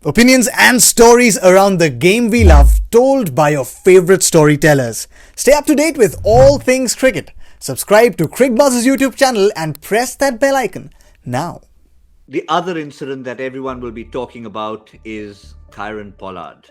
Opinions and stories around the game we love, told by your favorite storytellers. Stay up to date with all things cricket. Subscribe to Cricbuzz's YouTube channel and press that bell icon now. The other incident that everyone will be talking about is Kieron Pollard.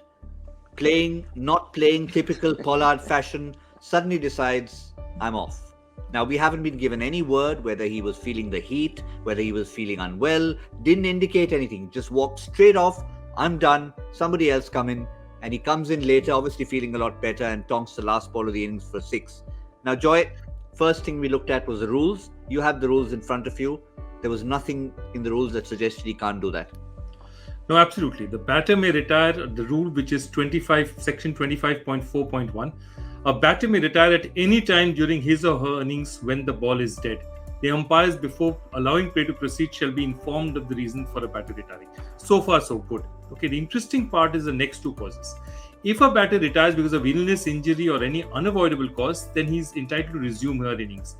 Not playing typical Pollard fashion, suddenly decides, I'm off. Now, we haven't been given any word whether he was feeling the heat, whether he was feeling unwell, didn't indicate anything, just walked straight off. I'm done, somebody else come in, and he comes in later, obviously feeling a lot better, and tonks the last ball of the innings for 6. Now, Joy, first thing we looked at was the rules. You have the rules in front of you. There was nothing in the rules that suggested he can't do that. No, absolutely. The batter may retire, the rule which is section 25.4.1. A batter may retire at any time during his or her innings when the ball is dead. The umpires, before allowing play to proceed, shall be informed of the reason for a batter retiring. So far, so good. Okay, the interesting part is the next two causes. If a batter retires because of illness, injury, or any unavoidable cause, then he is entitled to resume her innings.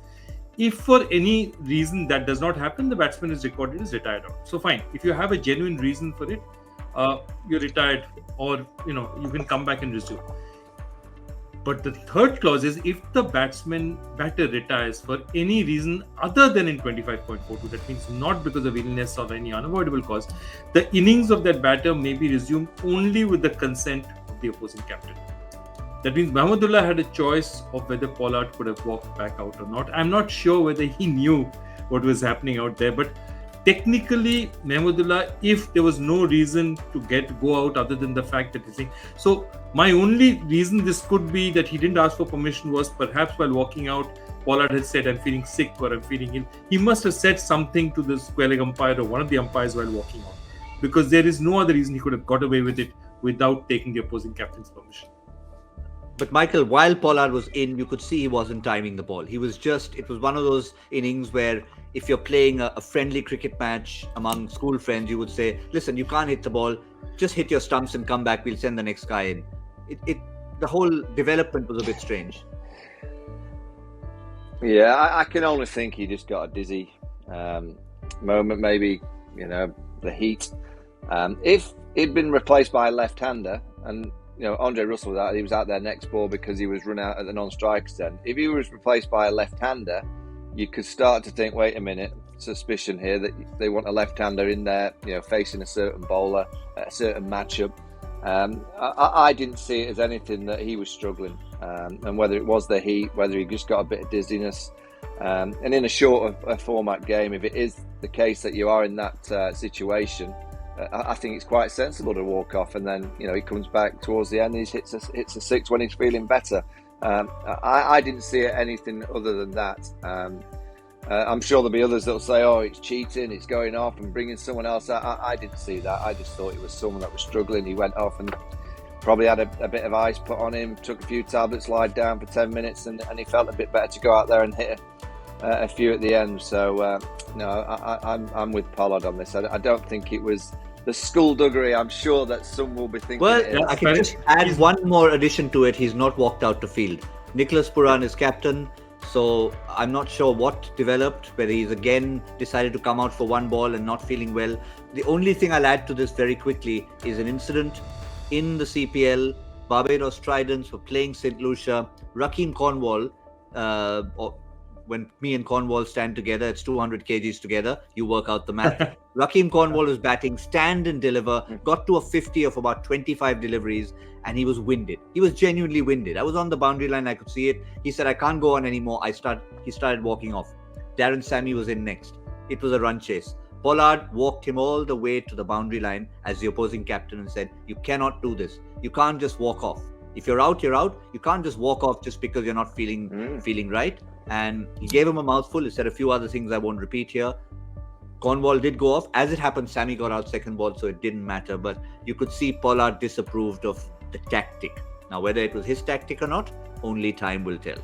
If for any reason that does not happen, the batsman is recorded as retired out. So fine, if you have a genuine reason for it, you're retired, or you can come back and resume. But the third clause is if the batter retires for any reason other than in 25.42, that means not because of illness or any unavoidable cause, the innings of that batter may be resumed only with the consent of the opposing captain. That means Mahmudullah had a choice of whether Pollard could have walked back out or not. I'm not sure whether he knew what was happening out there, but technically, Mahmudullah, if there was no reason to go out other than the fact that he's saying. So my only reason this could be that he didn't ask for permission was perhaps while walking out, Pollard had said, I'm feeling sick or I'm feeling ill. He must have said something to the square leg umpire or one of the umpires while walking out, because there is no other reason he could have got away with it without taking the opposing captain's permission. But Michael, while Pollard was in, you could see he wasn't timing the ball. It was one of those innings where if you're playing a friendly cricket match among school friends, you would say, listen, you can't hit the ball, just hit your stumps and come back, we'll send the next guy in. The whole development was a bit strange. Yeah, I can only think he just got a dizzy moment, maybe, the heat. If he'd been replaced by a left-hander, and Andre Russell he was out there next ball because he was run out at the non-striker's end. If he was replaced by a left-hander, you could start to think, wait a minute, suspicion here that they want a left-hander in there, facing a certain bowler, a certain matchup. I didn't see it as anything that he was struggling, and whether it was the heat, whether he just got a bit of dizziness. And in a shorter format game, if it is the case that you are in that situation, I think it's quite sensible to walk off, and then he comes back towards the end and he hits a 6 when he's feeling better. I didn't see it anything other than that. I'm sure there'll be others that'll say, "Oh, it's cheating, it's going off and bringing someone else out." I didn't see that. I just thought it was someone that was struggling. He went off and probably had a bit of ice put on him, took a few tablets, lied down for 10 minutes, and he felt a bit better to go out there and hit a few at the end. So no, I'm with Pollard on this. I don't think it was the skullduggery. I'm sure that some will be thinking. Well, I can just add one more addition to it. He's not walked out to field. Nicholas Pooran is captain, so I'm not sure what developed, whether he's again decided to come out for one ball and not feeling well. The only thing I'll add to this very quickly is an incident in the CPL. Barbados Tridents were playing St. Lucia. Rakeem Cornwall, when me and Cornwall stand together, it's 200 kgs together, you work out the math. Rakeem Cornwall was batting, stand and deliver, got to a 50 of about 25 deliveries, and he was winded. He was genuinely winded. I was on the boundary line, I could see it. He said, I can't go on anymore. He started walking off. Darren Sammy was in next. It was a run chase. Pollard walked him all the way to the boundary line as the opposing captain and said, you cannot do this. You can't just walk off. If you're out, you're out. You can't just walk off just because you're not feeling right. And he gave him a mouthful. He said a few other things I won't repeat here. Cornwall did go off. As it happened, Sammy got out second ball, so it didn't matter. But you could see Pollard disapproved of the tactic. Now, whether it was his tactic or not, only time will tell.